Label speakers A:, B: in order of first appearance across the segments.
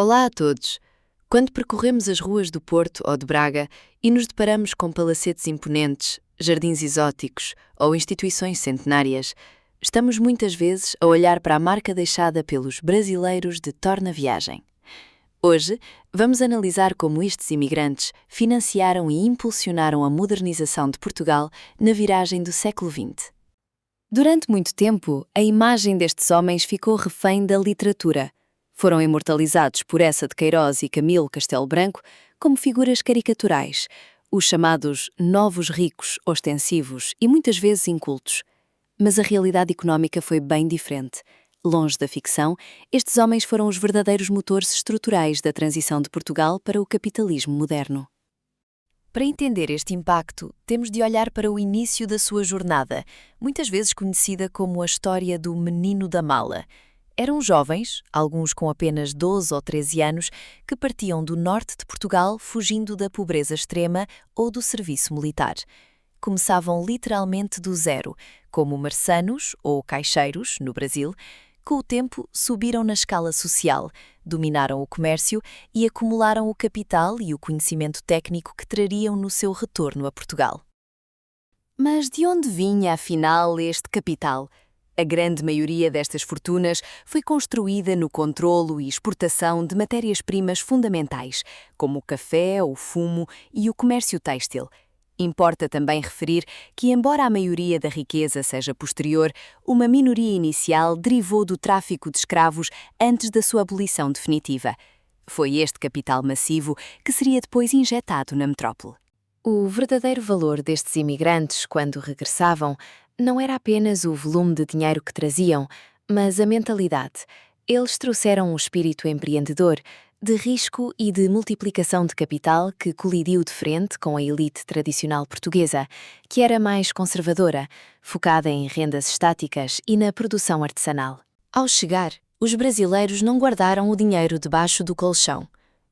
A: Olá a todos! Quando percorremos as ruas do Porto ou de Braga e nos deparamos com palacetes imponentes, jardins exóticos ou instituições centenárias, estamos muitas vezes a olhar para a marca deixada pelos brasileiros de Torna Viagem. Hoje, vamos analisar como estes imigrantes financiaram e impulsionaram a modernização de Portugal na viragem do século XX. Durante muito tempo, a imagem destes homens ficou refém da literatura. Foram imortalizados por Eça de Queiroz e Camilo Castelo Branco como figuras caricaturais, os chamados novos ricos, ostensivos e muitas vezes incultos. Mas a realidade económica foi bem diferente. Longe da ficção, estes homens foram os verdadeiros motores estruturais da transição de Portugal para o capitalismo moderno. Para entender este impacto, temos de olhar para o início da sua jornada, muitas vezes conhecida como a história do menino da mala. Eram jovens, alguns com apenas 12 ou 13 anos, que partiam do norte de Portugal fugindo da pobreza extrema ou do serviço militar. Começavam literalmente do zero, como marçanos ou caixeiros, no Brasil. Com o tempo, subiram na escala social, dominaram o comércio e acumularam o capital e o conhecimento técnico que trariam no seu retorno a Portugal. Mas de onde vinha, afinal, este capital? A grande maioria destas fortunas foi construída no controlo e exportação de matérias-primas fundamentais, como o café, o fumo e o comércio têxtil. Importa também referir que, embora a maioria da riqueza seja posterior, uma minoria inicial derivou do tráfico de escravos antes da sua abolição definitiva. Foi este capital massivo que seria depois injetado na metrópole. O verdadeiro valor destes imigrantes, quando regressavam, não era apenas o volume de dinheiro que traziam, mas a mentalidade. Eles trouxeram um espírito empreendedor, de risco e de multiplicação de capital que colidiu de frente com a elite tradicional portuguesa, que era mais conservadora, focada em rendas estáticas e na produção artesanal. Ao chegar, os brasileiros não guardaram o dinheiro debaixo do colchão.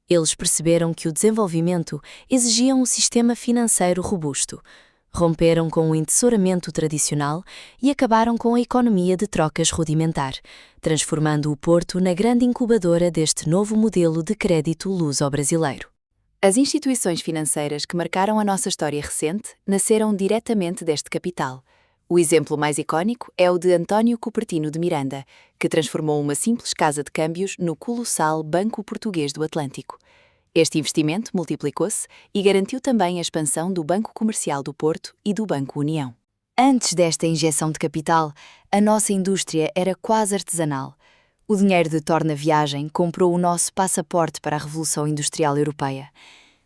A: Eles perceberam que o desenvolvimento exigia um sistema financeiro robusto. Romperam com o entesouramento tradicional e acabaram com a economia de trocas rudimentar, transformando o Porto na grande incubadora deste novo modelo de crédito luso-brasileiro. As instituições financeiras que marcaram a nossa história recente nasceram diretamente deste capital. O exemplo mais icónico é o de António Cupertino de Miranda, que transformou uma simples casa de câmbios no colossal Banco Português do Atlântico. Este investimento multiplicou-se e garantiu também a expansão do Banco Comercial do Porto e do Banco União. Antes desta injeção de capital, a nossa indústria era quase artesanal. O dinheiro de Torna Viagem comprou o nosso passaporte para a Revolução Industrial Europeia.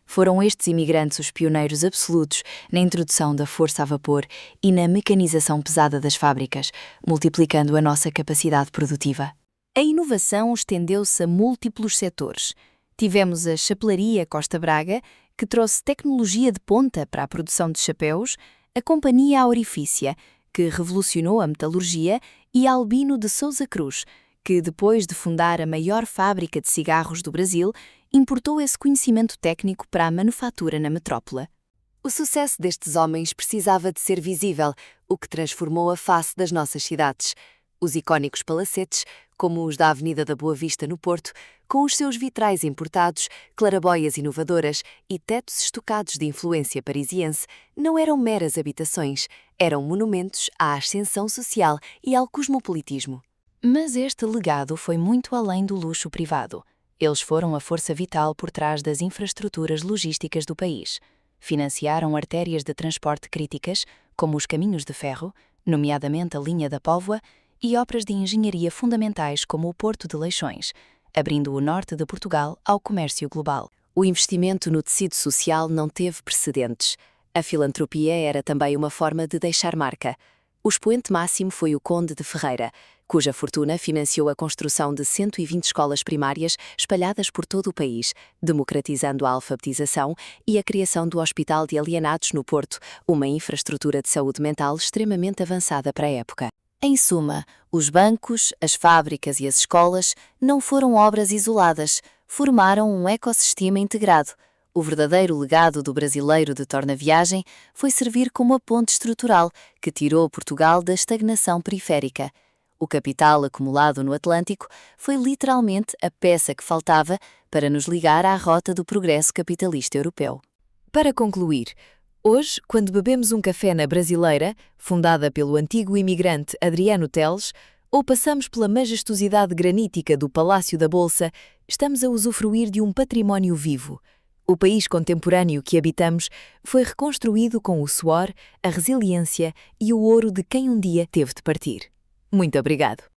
A: Foram estes imigrantes os pioneiros absolutos na introdução da força a vapor e na mecanização pesada das fábricas, multiplicando a nossa capacidade produtiva. A inovação estendeu-se a múltiplos setores. Tivemos a Chapelaria Costa Braga, que trouxe tecnologia de ponta para a produção de chapéus, a Companhia Aurifícia, que revolucionou a metalurgia, e a Albino de Sousa Cruz, que, depois de fundar a maior fábrica de cigarros do Brasil, importou esse conhecimento técnico para a manufatura na metrópole. O sucesso destes homens precisava de ser visível, o que transformou a face das nossas cidades. Os icónicos palacetes, como os da Avenida da Boa Vista no Porto, com os seus vitrais importados, claraboias inovadoras e tetos estucados de influência parisiense, não eram meras habitações, eram monumentos à ascensão social e ao cosmopolitismo. Mas este legado foi muito além do luxo privado. Eles foram a força vital por trás das infraestruturas logísticas do país. Financiaram artérias de transporte críticas, como os caminhos de ferro, nomeadamente a linha da Póvoa, e obras de engenharia fundamentais como o Porto de Leixões, abrindo o norte de Portugal ao comércio global. O investimento no tecido social não teve precedentes. A filantropia era também uma forma de deixar marca. O expoente máximo foi o Conde de Ferreira, cuja fortuna financiou a construção de 120 escolas primárias espalhadas por todo o país, democratizando a alfabetização e a criação do Hospital de Alienados no Porto, uma infraestrutura de saúde mental extremamente avançada para a época. Em suma, os bancos, as fábricas e as escolas não foram obras isoladas, formaram um ecossistema integrado. O verdadeiro legado do brasileiro de Torna Viagem foi servir como a ponte estrutural que tirou Portugal da estagnação periférica. O capital acumulado no Atlântico foi literalmente a peça que faltava para nos ligar à rota do progresso capitalista europeu.
B: Para concluir, hoje, quando bebemos um café na Brasileira, fundada pelo antigo imigrante Adriano Teles, ou passamos pela majestosidade granítica do Palácio da Bolsa, estamos a usufruir de um património vivo. O país contemporâneo que habitamos foi reconstruído com o suor, a resiliência e o ouro de quem um dia teve de partir. Muito obrigado.